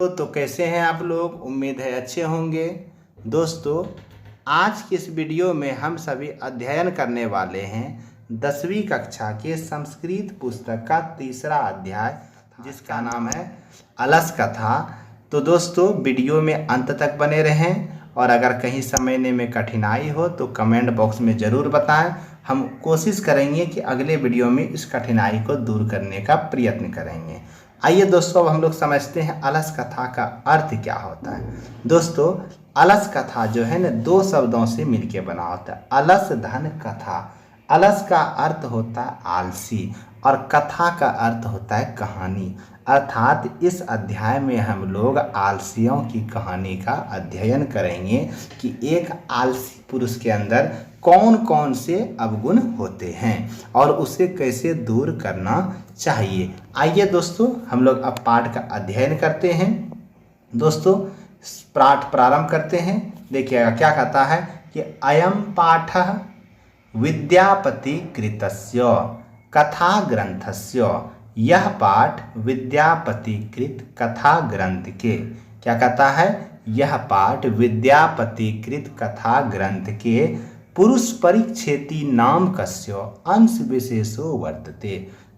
तो कैसे हैं आप लोग। उम्मीद है अच्छे होंगे। दोस्तों, आज की इस वीडियो में हम सभी अध्ययन करने वाले हैं 10वीं कक्षा के संस्कृत पुस्तक का तीसरा अध्याय, जिसका नाम है अलस कथा। तो दोस्तों, वीडियो में अंत तक बने रहें और अगर कहीं समझने में कठिनाई हो तो कमेंट बॉक्स में ज़रूर बताएं। हम कोशिश करेंगे कि अगले वीडियो में इस कठिनाई को दूर करने का प्रयत्न करेंगे। आइए दोस्तों, अब हम लोग समझते हैं अलस कथा का अर्थ क्या होता है। दोस्तों, अलस कथा जो है ना, दो शब्दों से मिलके बना होता है। अलस धन कथा। अलस का अर्थ होता है आलसी और कथा का अर्थ होता है कहानी। अर्थात इस अध्याय में हम लोग आलसियों की कहानी का अध्ययन करेंगे कि एक आलसी पुरुष के अंदर कौन कौन से अवगुण होते हैं और उसे कैसे दूर करना चाहिए। आइए दोस्तों, हम लोग अब पाठ का अध्ययन करते हैं। दोस्तों, पाठ प्रारंभ करते हैं। देखिएगा क्या कहता है कि अयम पाठः विद्यापति कृतस्य कथा ग्रंथस्य। यह पाठ विद्यापति कृत कथा ग्रंथ के, क्या कहता है, यह पाठ विद्यापति कृत कथा ग्रंथ के पुरुष परिच्छेदी नाम कस्य अंश विशेषो वर्तते।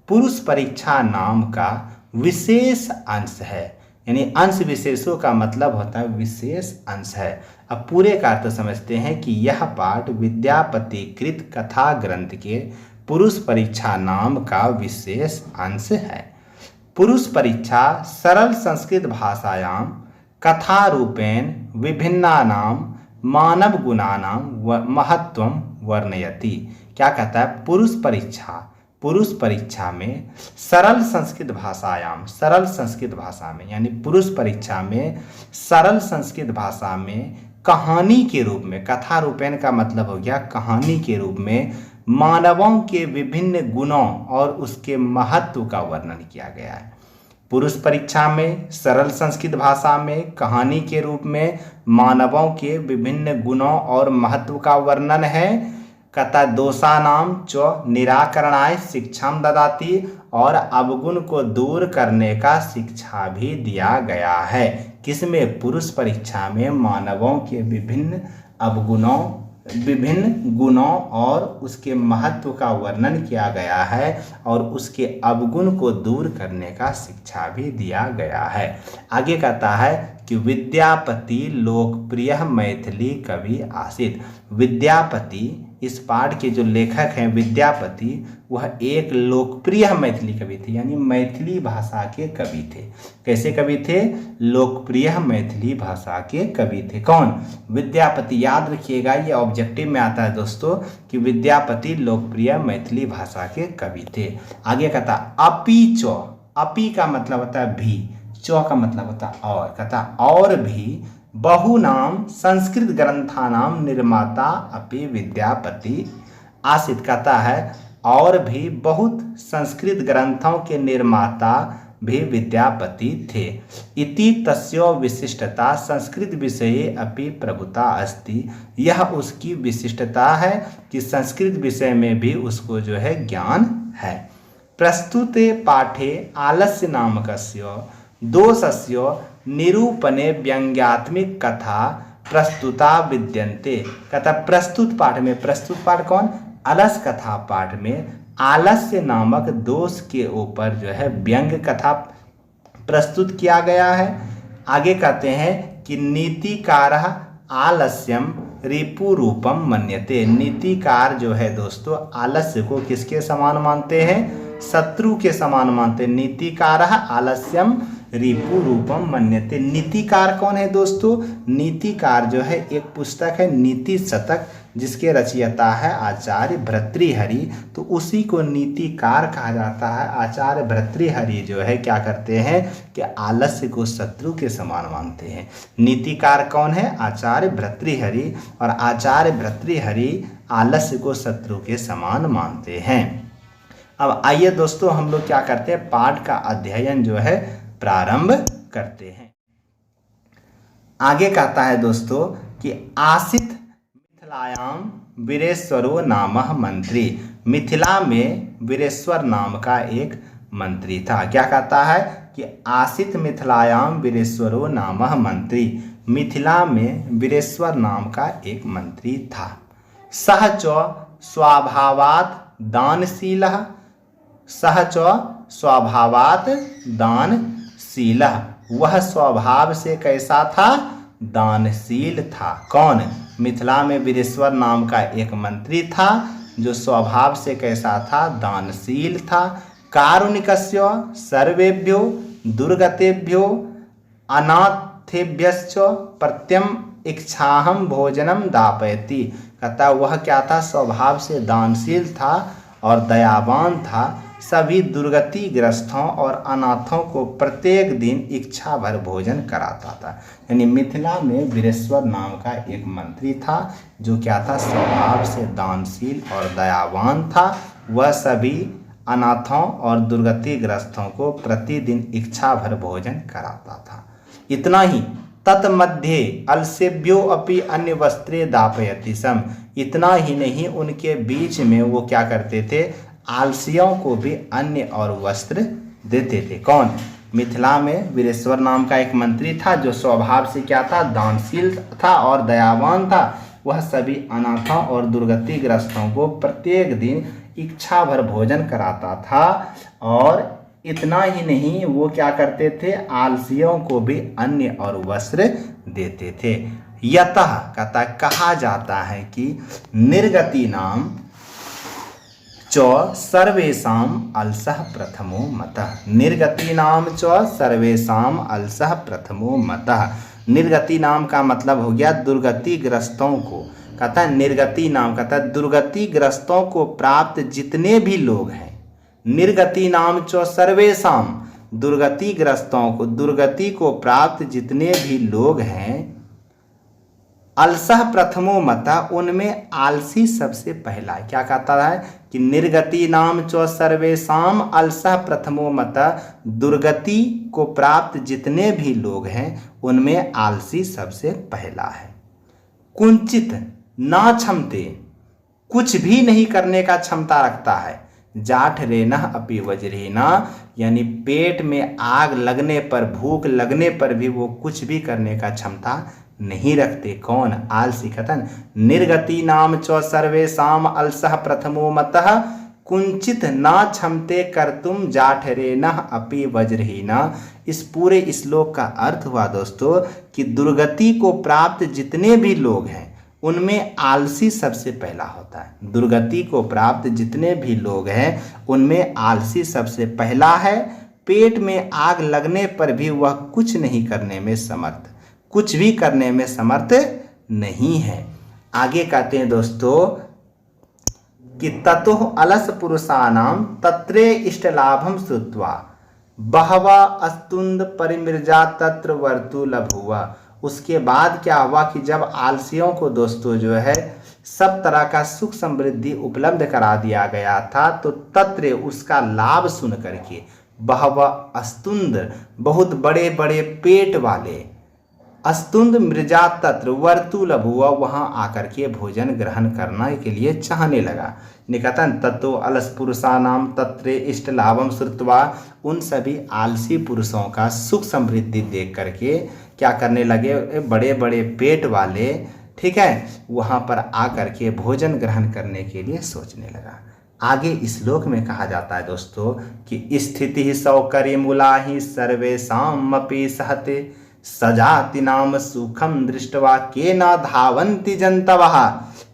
पुरुष परीक्षा नाम का विशेष अंश है, यानी अंश विशेषों का मतलब होता है विशेष अंश है। अब पूरे का अर्थ समझते हैं कि यह पाठ विद्यापति कृत कथा ग्रंथ के पुरुष परीक्षा नाम का विशेष अंश है। पुरुष परीक्षा सरल संस्कृत भाषायां कथा रूपेण विभिन्नानां मानव गुणानां महत्वं वर्णयति। क्या कहता है, पुरुष परीक्षा में सरल संस्कृत भाषायाम, सरल संस्कृत भाषा में, यानी पुरुष परीक्षा में सरल संस्कृत भाषा में कहानी के रूप में, कथा रूपेण का मतलब हो गया कहानी के रूप में, मानवों के विभिन्न गुणों और उसके महत्व का वर्णन किया गया है। पुरुष परीक्षा में सरल संस्कृत भाषा में कहानी के रूप में मानवों के विभिन्न गुणों और महत्व का वर्णन है। कथा दोषानाम च निराकरणाय शिक्षाम ददाति, और अवगुण को दूर करने का शिक्षा भी दिया गया है। किसमें, पुरुष परीक्षा में मानवों के विभिन्न अवगुणों, विभिन्न गुणों और उसके महत्व का वर्णन किया गया है और उसके अवगुण को दूर करने का शिक्षा भी दिया गया है। आगे कहता है कि विद्यापति लोकप्रिय मैथिली कवि आसीत। विद्यापति, इस पाठ के जो लेखक हैं विद्यापति, वह एक लोकप्रिय मैथिली कवि थे, यानी मैथिली भाषा के कवि थे। कैसे कवि थे, लोकप्रिय मैथिली भाषा के कवि थे। कौन, विद्यापति। याद रखिएगा, ये ऑब्जेक्टिव में आता है दोस्तों कि विद्यापति लोकप्रिय मैथिली भाषा के कवि थे। आगे कहता अपि च, अपि का मतलब होता है भी, च का मतलब होता है और, कहता और भी बहुनाम संस्कृत ग्रंथानाम निर्माता अपि विद्यापति आसीत। कहता है और भी बहुत संस्कृत ग्रंथों के निर्माता भी विद्यापति थे। इति तस्य विशिष्टता संस्कृत विषये अपि प्रभुता अस्ति। यह उसकी विशिष्टता है कि संस्कृत विषय में भी उसको जो है ज्ञान है। प्रस्तुते पाठे आलस्य नामकस्य दोषस्य निरूपणे व्यंग्यात्मिक कथा प्रस्तुता विद्यन्ते। कहता प्रस्तुत पाठ में, प्रस्तुत पाठ कौन, अलस कथा पाठ में आलस्य नामक दोष के ऊपर जो है व्यंग कथा प्रस्तुत किया गया है। आगे कहते हैं कि नीतिकारः आलस्यम रिपु रूपम मन्यते। नीतिकार जो है दोस्तों आलस्य को किसके समान मानते हैं, शत्रु के समान मानते हैं। नीतिकारः आलस्यम रिपु रूपम मन्यते। नीतिकार कौन है दोस्तों, नीतिकार जो है एक पुस्तक है नीति शतक, जिसके रचयिता है आचार्य भर्तृहरि, तो उसी को नीतिकार कहा जाता है। आचार्य भर्तृहरि जो है क्या करते हैं कि आलस्य को शत्रु के समान मानते हैं। नीतिकार कौन है, आचार्य भर्तृहरि, और आचार्य भर्तृहरि आलस्य को शत्रु के समान मानते हैं। अब आइए दोस्तों, हम लोग क्या करते हैं, पाठ का अध्ययन जो है प्रारंभ करते हैं। आगे कहता है दोस्तों कि आसित मिथिलायाम वीरेश्वरो नामः मंत्री। मिथिला में वीरेश्वर नाम का एक मंत्री था। क्या कहता है, कि आसित मिथिलायाम वीरेश्वरो नामः मंत्री, मिथिला में वीरेश्वर नाम का एक मंत्री था। सह च स्वभावात् दानशीलः, सह च स्वभावात् दानशीलः, वह स्वभाव से कैसा था? दानशील था। कौन? मिथिला में वीरेश्वर नाम का एक मंत्री था जो स्वभाव से कैसा था? दानशील था। कारुणिकस्य सर्वेभ्यो दुर्गतेभ्यो अनाथेभ्यश्च प्रत्यम इच्छाहं भोजनम दापयति। कहता वह क्या था? स्वभाव से दानशील था और दयावान था। सभी दुर्गतिग्रस्तों और अनाथों को प्रत्येक दिन इच्छा भर भोजन कराता था। यानी मिथिला में वीरेश्वर नाम का एक मंत्री था जो क्या था? स्वभाव से दानशील और दयावान था। वह सभी अनाथों और दुर्गतिग्रस्तों को प्रतिदिन इच्छा भर भोजन कराता था। इतना ही, तत्मध्ये अलसेभ्यो अपि अन्य वस्त्रे दापयति सम। इतना ही नहीं, उनके बीच में वो क्या करते थे? आलसियों को भी अन्य और वस्त्र देते थे। कौन? मिथिला में वीरेश्वर नाम का एक मंत्री था जो स्वभाव से क्या था? दानशील था और दयावान था। वह सभी अनाथों और दुर्गतिग्रस्तों को प्रत्येक दिन इच्छा भर भोजन कराता था। और इतना ही नहीं, वो क्या करते थे? आलसियों को भी अन्य और वस्त्र देते थे। यतः कहा जाता है कि निर्गति नाम च सर्वेषाम अलसः प्रथमो मतः। निर्गति नाम च सर्वेषाम अलसः प्रथमो मतः। निर्गति नाम का मतलब हो गया दुर्गतिग्रस्तों को। कहता है निर्गति नाम, कहता है दुर्गतिग्रस्तों को प्राप्त जितने भी लोग हैं। निर्गति नाम च सर्वेषाम, दुर्गतिग्रस्तों को, दुर्गति को प्राप्त जितने भी लोग हैं। अलसः प्रथमो मतः, उनमें आलसी सबसे पहला है। क्या कहता है कि निर्गति नाम च सर्वेषाम अलसः प्रथमो मतः, दुर्गति को प्राप्त जितने भी लोग हैं उनमें आलसी सबसे पहला है। कुंचित ना क्षमते, कुछ भी नहीं करने का क्षमता रखता है। जाठ रेनः अपि वज्रेना, यानी पेट में आग लगने पर, भूख लगने पर भी वो कुछ भी करने का क्षमता नहीं रखते। कौन? आलसी। कथन निर्गति नाम च सर्वेषाम अलसः प्रथमो मतः कुंचित ना क्षमते कर्तुम जाठरेनः अपि वज्रहीना। इस पूरे श्लोक का अर्थ हुआ दोस्तों कि दुर्गति को प्राप्त जितने भी लोग हैं उनमें आलसी सबसे पहला होता है। दुर्गति को प्राप्त जितने भी लोग हैं उनमें आलसी सबसे पहला है। पेट में आग लगने पर भी वह कुछ नहीं करने में समर्थ, कुछ भी करने में समर्थ नहीं है। आगे कहते हैं दोस्तों कि ततो अलस पुरुषाणाम तत्रे इष्टलाभम श्रुत्वा बहवा अस्तुंद परिमृजा तत्र वर्तु लभुवा। उसके बाद क्या हुआ कि जब आलसियों को दोस्तों जो है सब तरह का सुख समृद्धि उपलब्ध करा दिया गया था, तो तत्र उसका लाभ सुन करके बहवा अस्तुंद, बहुत बड़े बड़े पेट वाले, अस्तुंद मृजा तत्र वर्तु लभुआ, वहाँ आकर के भोजन ग्रहण करने के लिए चाहने लगा। निकतन तत्व अलस पुरुषानाम तत्रे इष्ट लाभम श्रुत्वा, उन सभी आलसी पुरुषों का सुख समृद्धि देख करके क्या करने लगे? बड़े बड़े पेट वाले, ठीक है, वहाँ पर आकर के भोजन ग्रहण करने के लिए सोचने लगा। आगे इस श्लोक में कहा जाता है दोस्तों कि स्थिति सौकर्य मूला ही सर्वेषामपि सहते सजाति नाम सुखम दृष्टवा के न धावन्ति जंतवः।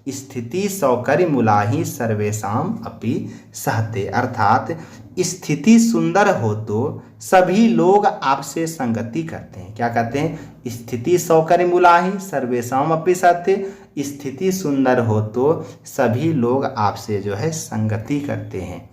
स्थिति सौकर्य मूला ही सर्वेषाम अपि सहते, अर्थात स्थिति सुंदर हो तो सभी लोग आपसे संगति करते हैं। क्या कहते हैं? स्थिति सौकर्य मूला ही सर्वेषाम अपि सहते, स्थिति सुंदर हो तो सभी लोग आपसे जो है संगति करते हैं।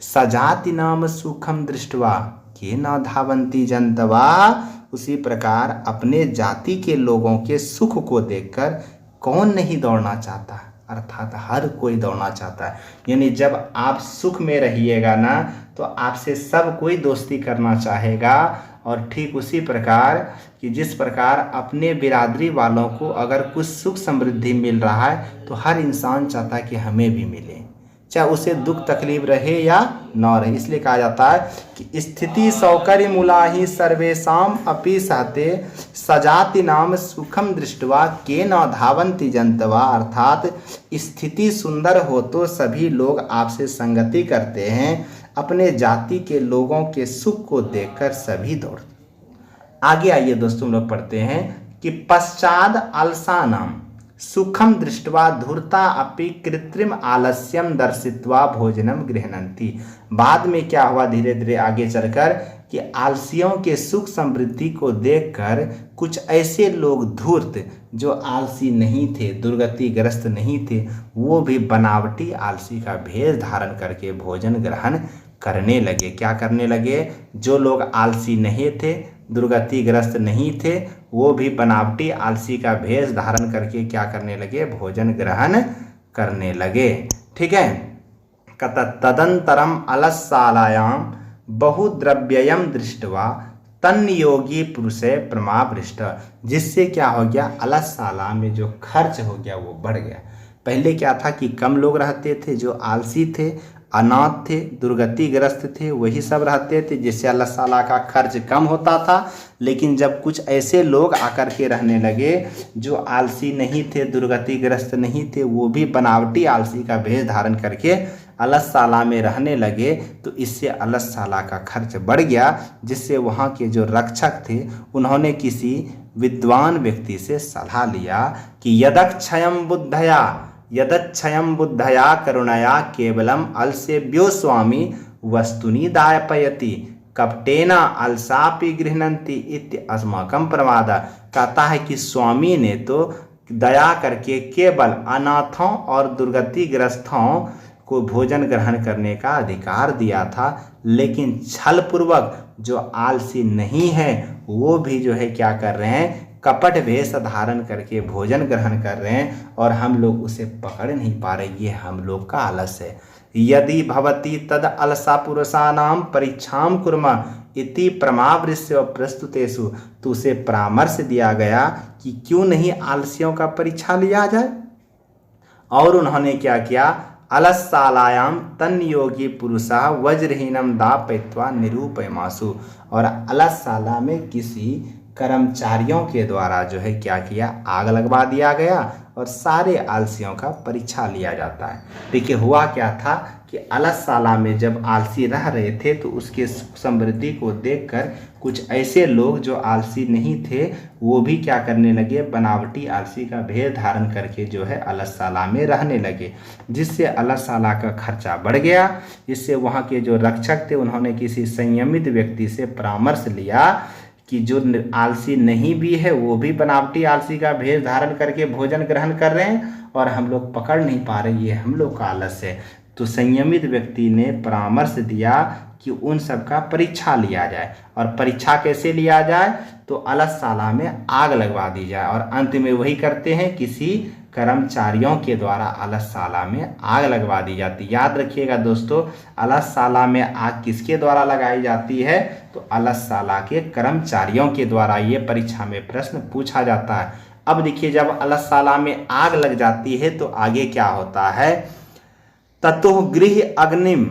सजाति नाम सुखम दृष्टवा के न धावन्ति जंतवा, उसी प्रकार अपने जाति के लोगों के सुख को देखकर कौन नहीं दौड़ना चाहता, अर्थात हर कोई दौड़ना चाहता है। यानी जब आप सुख में रहिएगा ना तो आपसे सब कोई दोस्ती करना चाहेगा। और ठीक उसी प्रकार कि जिस प्रकार अपने बिरादरी वालों को अगर कुछ सुख समृद्धि मिल रहा है तो हर इंसान चाहता है कि हमें भी मिले, चाहे उसे दुख तकलीफ रहे या न रहे। इसलिए कहा जाता है कि स्थिति सौकर्य मूला ही सर्वेशम अपि सहते सजाति नाम सुखम दृष्टवा के न धावंती जंतवा। अर्थात स्थिति सुंदर हो तो सभी लोग आपसे संगति करते हैं, अपने जाति के लोगों के सुख को देखकर सभी दौड़ते। आगे आइए दोस्तों, हम लोग पढ़ते हैं कि पश्चाद आलसानाम सुखम दृष्टवा धूर्ता अपि कृत्रिम आलस्यम दर्शित्वा भोजनम गृह्णन्ति। बाद में क्या हुआ, धीरे धीरे आगे चलकर, कि आलसियों के सुख समृद्धि को देखकर कुछ ऐसे लोग धूर्त, जो आलसी नहीं थे, दुर्गतिग्रस्त नहीं थे, वो भी बनावटी आलसी का भेष धारण करके भोजन ग्रहण करने लगे। क्या करने लगे? जो लोग आलसी नहीं थे, दुर्गतिग्रस्त नहीं थे, वो भी बनावटी आलसी का भेष धारण करके क्या करने लगे? भोजन ग्रहण करने लगे। ठीक है। तदंतरम अलसालायाम बहुद्रव्ययम दृष्टवा तन योगी पुरुषे प्रमावृष्ट। जिससे क्या हो गया? अलसशाला में जो खर्च हो गया वो बढ़ गया। पहले क्या था कि कम लोग रहते थे, जो आलसी थे, अनाथ थे, दुर्गतिग्रस्त थे, वही सब रहते थे, जिससे अलसशाला का खर्च कम होता था। लेकिन जब कुछ ऐसे लोग आकर के रहने लगे जो आलसी नहीं थे, दुर्गतिग्रस्त नहीं थे, वो भी बनावटी आलसी का भेष धारण करके अलसशाला में रहने लगे, तो इससे अलसशाला का खर्च बढ़ गया। जिससे वहाँ के जो रक्षक थे उन्होंने किसी विद्वान व्यक्ति से सलाह लिया कि यदक्षयम बुद्धया करुणया केवलम अलसेभ्यो स्वामी वस्तुनि दायपयति कपटेना अलसापि गृह्णन्ति इत्य अस्माकं प्रमाद। कहता है कि स्वामी ने तो दया करके केवल अनाथों और दुर्गतिग्रस्तों को भोजन ग्रहण करने का अधिकार दिया था, लेकिन छल पूर्वक जो आलसी नहीं है वो भी जो है क्या कर रहे हैं? कपट वेश धारण करके भोजन ग्रहण कर रहे हैं, और हम लोग उसे पकड़ नहीं पा रहे। ये हम लोग का आलस है। यदि भवती तद अलसा पुरुषानाम परीक्षाम कुर्म इति प्रमावृष्य प्रस्तुतेषु। तो उसे परामर्श दिया गया कि क्यों नहीं आलसियों का परीक्षा लिया जाए। और उन्होंने क्या किया? अलसशालायाम तन योगी पुरुषा वज्रहीनम दापयित्वा निरूपयमासु। और अलसशाला में किसी कर्मचारियों के द्वारा जो है क्या किया? आग लगवा दिया गया और सारे आलसियों का परीक्षा लिया जाता है। देखिए हुआ क्या था कि अलसशाला में जब आलसी रह रहे थे तो उसके समृद्धि को देखकर कुछ ऐसे लोग जो आलसी नहीं थे वो भी क्या करने लगे? बनावटी आलसी का भेष धारण करके जो है अलसशाला में रहने लगे, जिससे अलसशाला का खर्चा बढ़ गया। जिससे वहाँ के जो रक्षक थे उन्होंने किसी संयमित व्यक्ति से परामर्श लिया कि जो आलसी नहीं भी है वो भी बनावटी आलसी का भेष धारण करके भोजन ग्रहण कर रहे हैं, और हम लोग पकड़ नहीं पा रहे, ये हम लोग का आलस है। तो संयमित व्यक्ति ने परामर्श दिया कि उन सब का परीक्षा लिया जाए। और परीक्षा कैसे लिया जाए? तो अलसशाला में आग लगवा दी जाए। और अंत में वही करते हैं, किसी कर्मचारियों के द्वारा अलसशाला में आग लगवा दी जाती। याद रखिएगा दोस्तों, अलसशाला में आग किसके द्वारा लगाई जाती है? तो अलसशाला के कर्मचारियों के द्वारा। ये परीक्षा में प्रश्न पूछा जाता है। अब देखिए, जब अलसशाला में आग लग जाती है तो आगे क्या होता है? ततो गृह अग्निम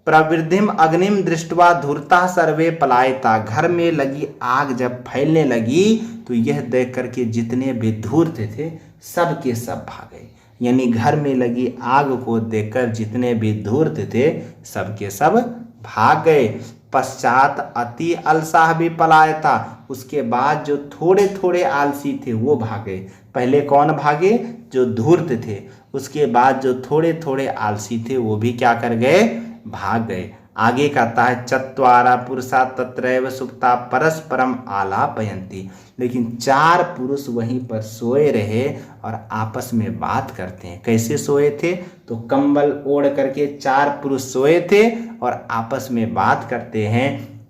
प्रवृद्धिम अग्निम दृष्टवा धूर्ता सर्वे पलायता। घर में लगी आग जब फैलने लगी तो यह देख करके जितने भी धूर्त थे सब के सब भागे। यानी घर में लगी आग को देखकर जितने भी धूर्त थे सब के सब भाग गए। पश्चात अति अलसाह भी पलायता। उसके बाद जो थोड़े थोड़े आलसी थे वो भागे। पहले कौन भागे? जो धूर्त थे। उसके बाद जो थोड़े थोड़े आलसी थे वो भी क्या कर गए? भाग गए। आगे कहता है चत्वारा पुरुषा तत्रैव सुप्ता परस्परम आलापयन्ति। लेकिन 4 पुरुष वहीं पर सोए रहे और आपस में बात करते हैं। कैसे सोए थे? तो कंबल ओढ़ करके 4 पुरुष सोए थे और आपस में बात करते हैं।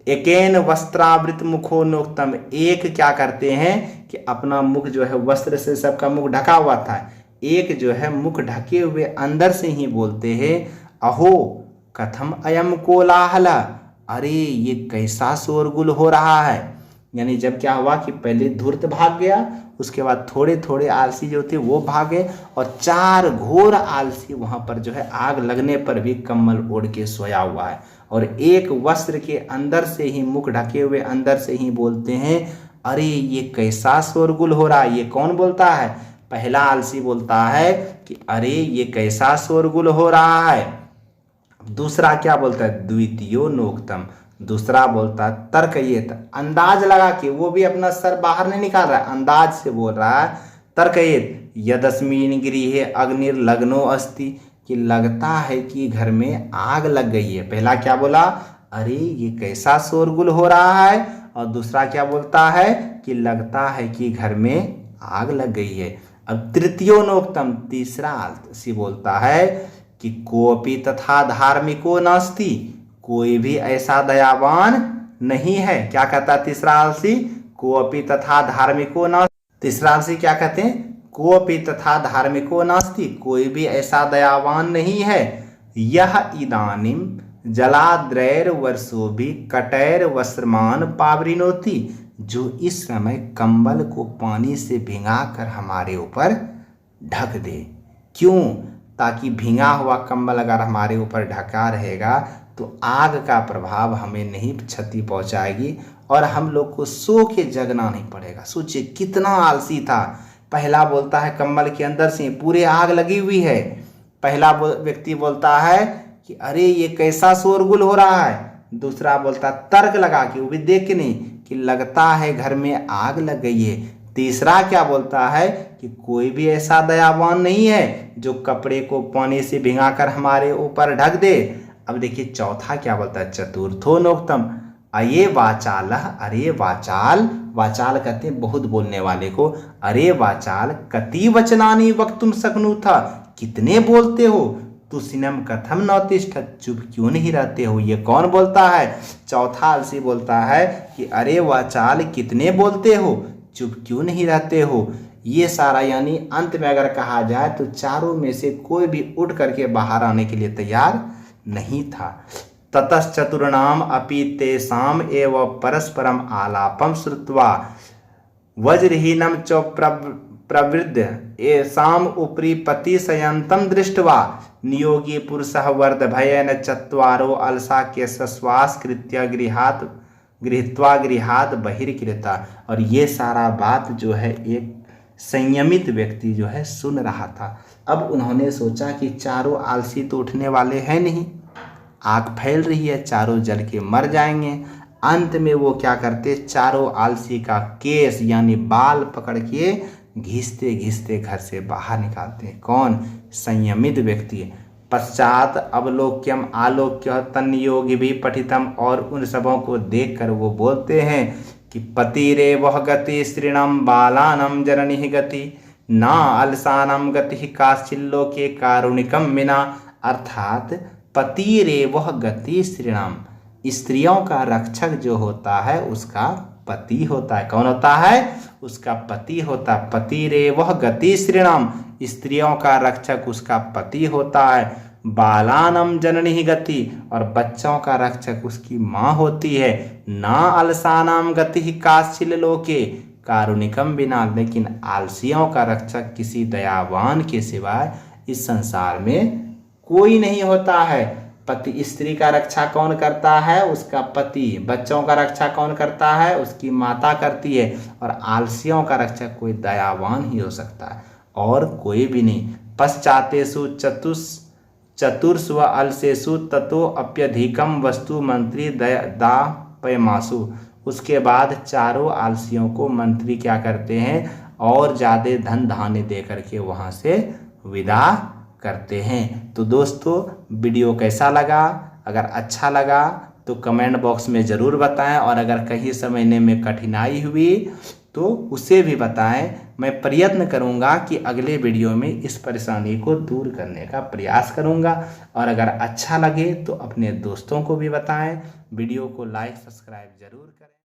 एकेन वस्त्रावृत मुखो नोक्तम। एक क्या करते हैं कि अपना मुख जो है वस्त्र से सबका मुख ढका हुआ था, एक जो है मुख ढके हुए अंदर से ही बोलते हैं, अहो कथम अयम कोलाहल। अरे ये कैसा शोरगुल हो रहा है। यानी जब क्या हुआ कि पहले धूर्त भाग गया, उसके बाद थोड़े थोड़े आलसी जो थे वो भागे, और 4 घोर आलसी वहाँ पर जो है आग लगने पर भी कम्बल ओढ़ के सोया हुआ है, और एक वस्त्र के अंदर से ही, मुख ढके हुए अंदर से ही बोलते हैं, अरे ये कैसा शोरगुल हो रहा है। ये कौन बोलता है? पहला आलसी बोलता है कि अरे ये कैसा शोरगुल हो रहा है। दूसरा क्या बोलता है? द्वितीयो नोक्तम, दूसरा बोलता है तर्कयेत, अंदाज लगा के, वो भी अपना सर बाहर नहीं निकाल रहा है, अंदाज से बोल रहा है। तर्कयेत यदस्मिन् गृहे अग्निर्लग्नो अस्ति, कि लगता है कि घर में आग लग गई है। पहला क्या बोला? अरे ये कैसा शोरगुल हो रहा है। और दूसरा क्या बोलता है? कि लगता है कि घर में आग लग गई है। अब तृतीयोनोक्तम, तीसरा आलसी बोलता है कि कोपी तथा धार्मिको नास्ति, कोई भी ऐसा दयावान नहीं है। क्या कहता है तीसरा आलसी? कोपी तथा धार्मिको नास्ति। तीसरा आलसी क्या कहते हैं? कोपी तथा धार्मिको नास्ति, कोई भी ऐसा दयावान नहीं है। यह इदानीम जलाद्रैर वर्षो भी कटैर वस्त्रमान पावरिनोति, जो इस समय कंबल को पानी से भिंगाकर हमारे ऊपर ढक दे। क्यों? ताकि भींगा हुआ कंबल अगर हमारे ऊपर ढका रहेगा तो आग का प्रभाव हमें नहीं क्षति पहुंचाएगी और हम लोग को सो के जगना नहीं पड़ेगा। सोचिए कितना आलसी था। पहला बोलता है कंबल के अंदर से पूरे आग लगी हुई है। पहला व्यक्ति बोलता है कि अरे ये कैसा शोरगुल हो रहा है। दूसरा बोलता है तर्क लगा के, वो भी देख के नहीं, कि लगता है घर में आग लग गई है। तीसरा क्या बोलता है? कि कोई भी ऐसा दयावान नहीं है जो कपड़े को पानी से भिंगाकर हमारे ऊपर ढक दे। अब देखिए चौथा क्या बोलता है? चतुर्थो नोक्तम अये वाचाल, अरे वाचाल, वाचाल कहते हैं बहुत बोलने वाले को। अरे वाचाल कति वचनानि वक्तुम शक्नुथा, कितने बोलते हो। तुसिनम कथम नौतिष्ठ, चुप क्यों नहीं रहते हो। ये कौन बोलता है? चौथा आलसी बोलता है कि अरे वाचाल कितने बोलते हो, चुप क्यों नहीं रहते हो। ये सारा यानी अंत में अगर कहा जाए तो चारों में से कोई भी उठ करके बाहर आने के लिए तैयार नहीं था। ततश्चतुर्णाम अपि तेषाम एव परस्परम आलापम श्रुत्वा वज्रहीनम च प्रवृद्ध येषाम उपरि पतिशयन्तं दृष्ट्वा नियोगी पुरुषः वर्धभयेन चत्वारो अलसा के सश्वास कृत्य गृहात् बहिर्कृता। और ये सारा बात जो है एक संयमित व्यक्ति जो है सुन रहा था। अब उन्होंने सोचा कि चारों आलसी तो उठने वाले हैं नहीं, आग फैल रही है, चारों जल के मर जाएंगे। अंत में वो क्या करते? चारों आलसी का केस यानी बाल पकड़ के घिसते घिसते घर से बाहर निकालते हैं। कौन? संयमित व्यक्ति। पश्चात अवलोक्यम आलोक्य तन्योगी भी पठितम, और उन सबों को देखकर वो बोलते हैं कि पतिरे वह गति स्त्रीणम बालानम जननी गति ना अलसानम गति काश्चिल्लो के कारुणिकम विना। अर्थात पतिरे वह गति स्त्रीणम, स्त्रियों का रक्षक जो होता है उसका पति होता है। कौन होता है? उसका पति होता है। पतिरे वह गति स्त्रीणम, स्त्रियों का रक्षक उसका पति होता है। बालानम जननी गति, और बच्चों का रक्षक उसकी माँ होती है। ना अलसानाम गति काश्चिल लोके कारुणिकम बिना, लेकिन आलसियों का रक्षक किसी दयावान के सिवाय इस संसार में कोई नहीं होता है। पति, स्त्री का रक्षा कौन करता है? उसका पति। बच्चों का रक्षा कौन करता है? उसकी माता करती है। और आलसियों का रक्षक कोई दयावान ही हो सकता है और कोई भी नहीं। पश्चातेषु चतुर्स्व अलसेषु ततो अप्यधिकम वस्तु मंत्री दापयमासु, उसके बाद चारों आलसियों को मंत्री क्या करते हैं? और ज़्यादा धन धान्य दे करके वहाँ से विदा करते हैं। तो दोस्तों वीडियो कैसा लगा? अगर अच्छा लगा तो कमेंट बॉक्स में ज़रूर बताएं, और अगर कहीं समझने में कठिनाई हुई तो उसे भी बताएं। मैं प्रयत्न करूंगा कि अगले वीडियो में इस परेशानी को दूर करने का प्रयास करूंगा। और अगर अच्छा लगे तो अपने दोस्तों को भी बताएं। वीडियो को लाइक सब्सक्राइब जरूर करें।